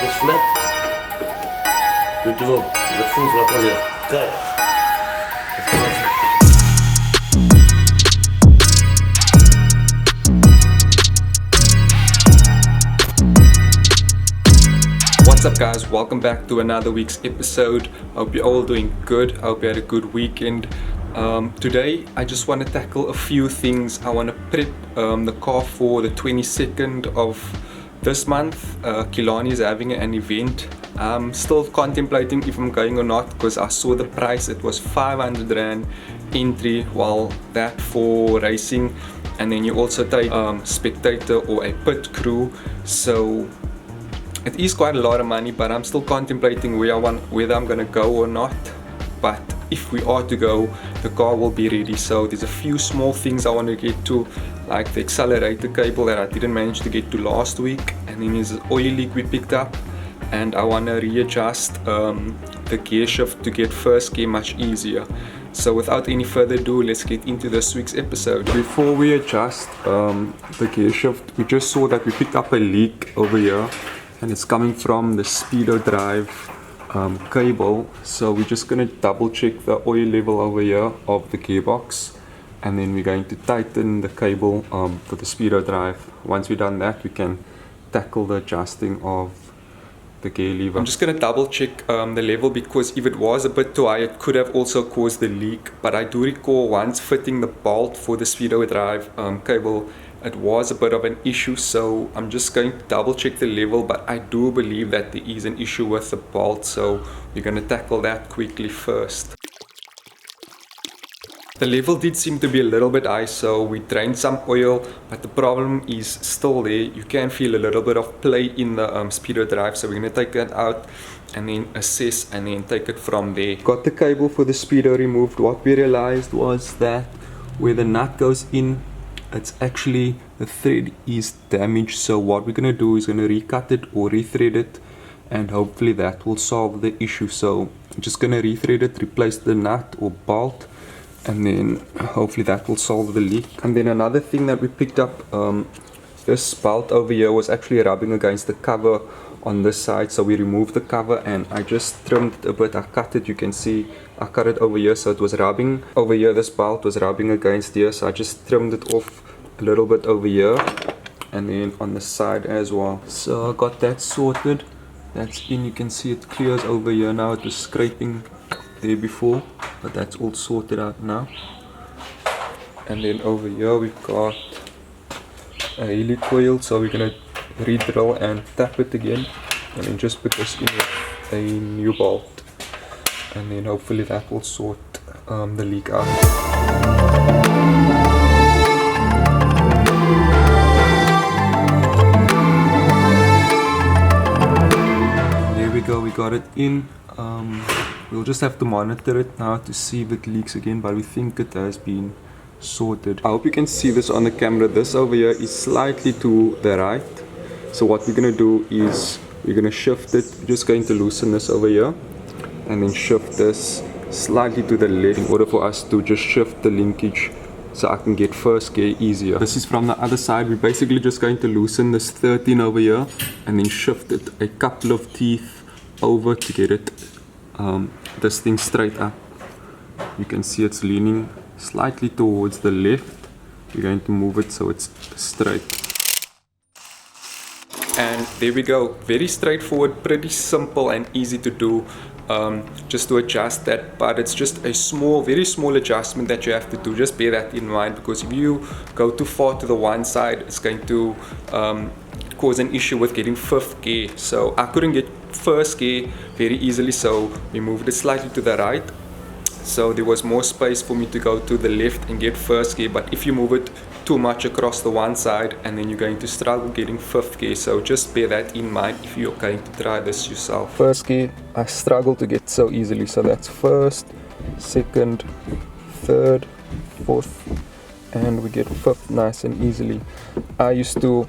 is flat. Beautiful. Dat voelt flat alweer. Kijk. What's up guys, welcome back to another week's episode. Hope you're all doing good. Hope you had a good weekend. Today I just want to tackle a few things. I want to prep the car for the 22nd of this month. Kilani is having an event. I'm still contemplating if I'm going or not because I saw the price. It was 500 Rand entry, while that for racing, and then you also take spectator or a pit crew. So it is quite a lot of money, but I'm still contemplating whether I'm gonna go or not. But if we are to go, the car will be ready. So there's a few small things I want to get to, like the accelerator cable that I didn't manage to get to last week, and then there's an oil leak we picked up, and I want to readjust the gear shift to get first gear much easier. So without any further ado, let's get into this week's episode. Before we adjust the gear shift, we just saw that we picked up a leak over here, and it's coming from the speedo drive cable. So we're just going to double check the oil level over here of the gearbox, and then we're going to tighten the cable for the speedo drive. Once we've done that, we can tackle the adjusting of the gear lever. I'm just going to double check the level, because if it was a bit too high, it could have also caused the leak. But I do recall once fitting the bolt for the speedo drive cable, it was a bit of an issue. So I'm just going to double check the level, but I do believe that there is an issue with the bolt, so we're going to tackle that quickly first. The level did seem to be a little bit high, so we drained some oil, but the problem is still there. You can feel a little bit of play in the speedo drive, so we're going to take that out and then assess and then take it from there. Got the cable for the speedo removed. What we realized was that where the nut goes in, it's actually, the thread is damaged. So what we're going to do is going to recut it or rethread it, and hopefully that will solve the issue. So I'm just going to rethread it, replace the nut or bolt, and then hopefully that will solve the leak. And then another thing that we picked up, this bolt over here was actually rubbing against the cover on this side, so we removed the cover and I just trimmed it a bit. I cut it, you can see I cut it over here, so it was rubbing over here. This bolt was rubbing against here, so I just trimmed it off a little bit over here and then on the side as well. So I got that sorted. That's in, you can see it clears over here now. It was scraping there before, but that's all sorted out now. And then over here we've got a heli coil, so we're gonna re-drill and tap it again, and then just put this in with a new bolt, and then hopefully that will sort the leak out. There we go, we got it in. We'll just have to monitor it now to see if it leaks again, but we think it has been sorted. I hope you can see this on the camera. This over here is slightly to the right. So what we're going to do is we're going to shift it. We're just going to loosen this over here and then shift this slightly to the left in order for us to just shift the linkage so I can get first gear easier. This is from the other side. We're basically just going to loosen this 13 over here and then shift it a couple of teeth over to get it this thing straight up. You can see it's leaning slightly towards the left. We're going to move it so it's straight. And there we go, very straightforward, pretty simple and easy to do, just to adjust that. But it's just a small, very small adjustment that you have to do. Just bear that in mind, because if you go too far to the one side, it's going to cause an issue with getting fifth gear. So I couldn't get first gear very easily, so we moved it slightly to the right, so there was more space for me to go to the left and get first gear. But if you move it too much across the one side, and then you're going to struggle getting fifth gear. So just bear that in mind if you're going to try this yourself. First gear I struggle to get so easily, so that's first, second, third, fourth, and we get fifth nice and easily. I used to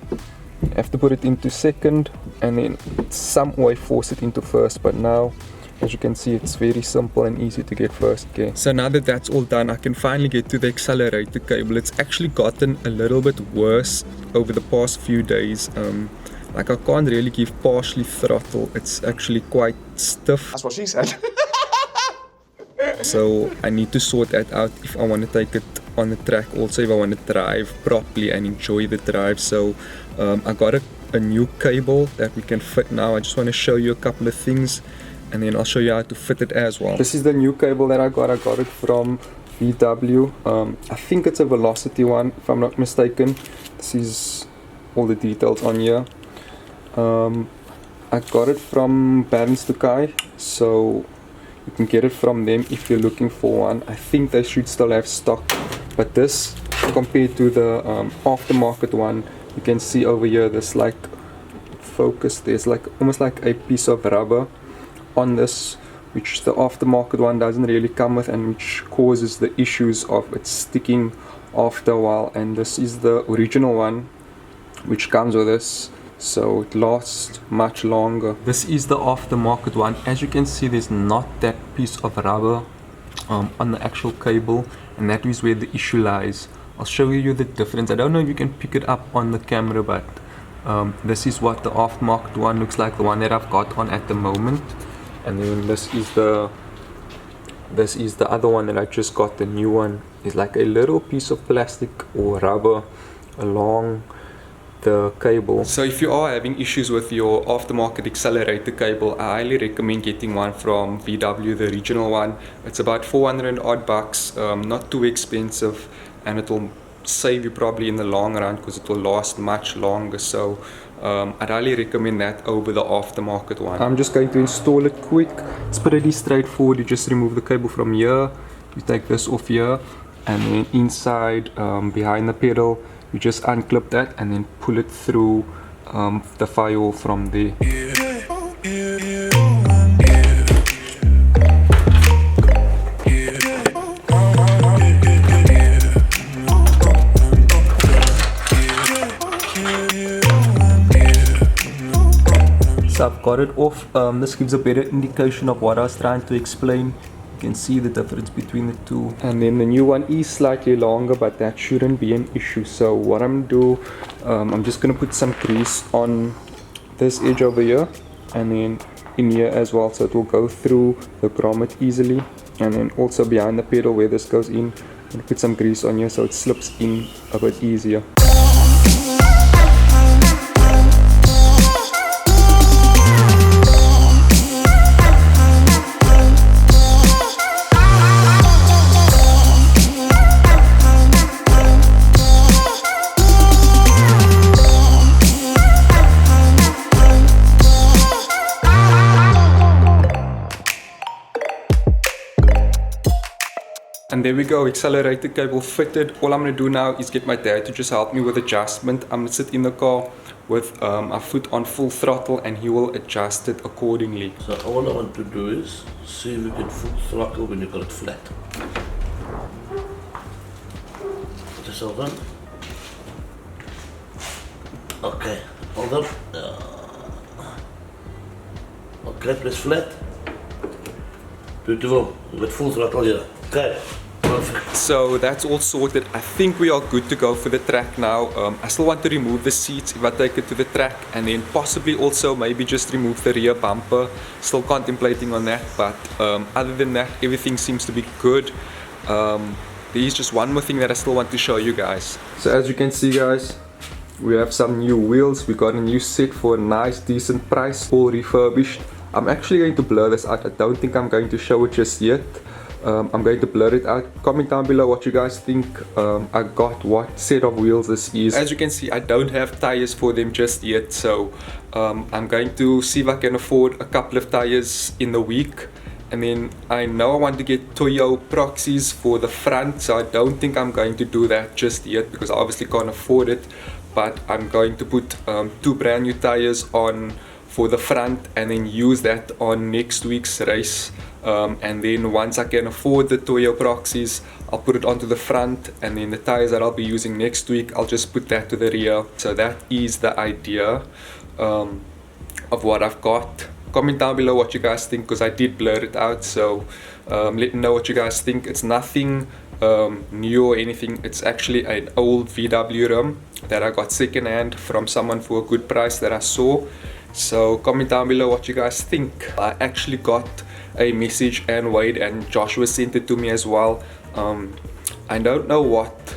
have to put it into second and then some way force it into first, but now As you can see, it's very simple and easy to get first gear. So now that that's all done, I can finally get to the accelerator cable. It's actually gotten a little bit worse over the past few days. like I can't really give partially throttle, it's actually quite stiff. That's what she said. So I need to sort that out if I want to take it on the track, also if I want to drive properly and enjoy the drive. So I got a new cable that we can fit now. I just want to show you a couple of things and then I'll show you how to fit it as well. This is the new cable that I got it from VW. I think it's a Velocity one if I'm not mistaken. This is all the details on here. I got it from Barnes Tukai, so you can get it from them if you're looking for one. I think they should still have stock, but this compared to the aftermarket one, you can see over here there's like focus, there's like almost like a piece of rubber on this, which the aftermarket one doesn't really come with, and which causes the issues of it sticking after a while. And this is the original one which comes with this, so it lasts much longer. This is the aftermarket one. As you can see, there's not that piece of rubber on the actual cable, and that is where the issue lies. I'll show you the difference. I don't know if you can pick it up on the camera, but this is what the aftermarket one looks like, the one that I've got on at the moment. And then this is the other one that I just got, the new one. It's like a little piece of plastic or rubber along the cable. So if you are having issues with your aftermarket accelerator cable, I highly recommend getting one from VW, the original one. It's about 400 odd bucks, not too expensive, and it will save you probably in the long run because it will last much longer. So I'd highly recommend that over the aftermarket one. I'm just going to install it quick. It's pretty straightforward. You just remove the cable from here, you take this off here, and then inside behind the pedal you just unclip that and then pull it through the firewall from there. So I've got it off. This gives a better indication of what I was trying to explain. You can see the difference between the two. And then the new one is slightly longer, but that shouldn't be an issue. So what I'm gonna do, I'm just gonna put some grease on this edge over here and then in here as well, so it will go through the grommet easily. And then also behind the pedal where this goes in, I'm gonna put some grease on here so it slips in a bit easier. And there we go, accelerator cable fitted. All I'm going to do now is get my dad to just help me with adjustment. I'm going to sit in the car with my foot on full throttle and he will adjust it accordingly. So all I want to do is see if we get full throttle when you got it flat. Put yourself on. Okay, hold up. Okay, press flat. Beautiful, with full throttle here. Okay. Perfect. So that's all sorted. I think we are good to go for the track now. I still want to remove the seats if I take it to the track, and then possibly also maybe just remove the rear bumper. Still contemplating on that, but other than that, everything seems to be good. There is just one more thing that I still want to show you guys. So as you can see, guys, we have some new wheels. We got a new set for a nice decent price, all refurbished. I'm actually going to blur this out. I don't think I'm going to show it just yet. I'm going to blur it out. Comment down below what you guys think I got, what set of wheels this is. As you can see, I don't have tires for them just yet, so I'm going to see if I can afford a couple of tires in the week. And then I know I want to get Toyo proxies for the front, so I don't think I'm going to do that just yet because I obviously can't afford it. But I'm going to put 2 brand new tires on for the front and then use that on next week's race. And then once I can afford the Toyo proxies, I'll put it onto the front, and then the tires that I'll be using next week, I'll just put that to the rear. So that is the idea of what I've got. Comment down below what you guys think because I did blur it out, so let me know what you guys think. It's nothing new or anything. It's actually an old VW rim that I got second hand from someone for a good price that I saw. So comment down below what you guys think. I actually got a message, and Wade and Joshua sent it to me as well. I don't know what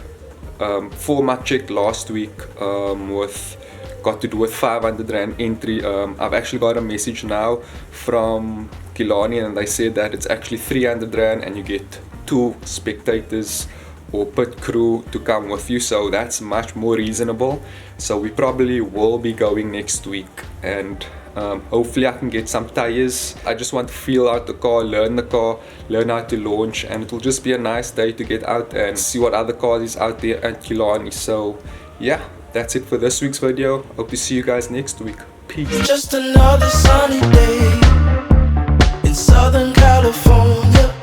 form I checked last week with got to do with 500 rand entry. I've actually got a message now from Kilani, and they said that it's actually 300 rand and you get 2 spectators or pit crew to come with you, so that's much more reasonable. So we probably will be going next week, and hopefully I can get some tires. I just want to feel out the car, learn how to launch, and it will just be a nice day to get out and see what other cars is out there at Kilani. So yeah, that's it for this week's video. Hope to see you guys next week. Peace. Just another sunny day in Southern California.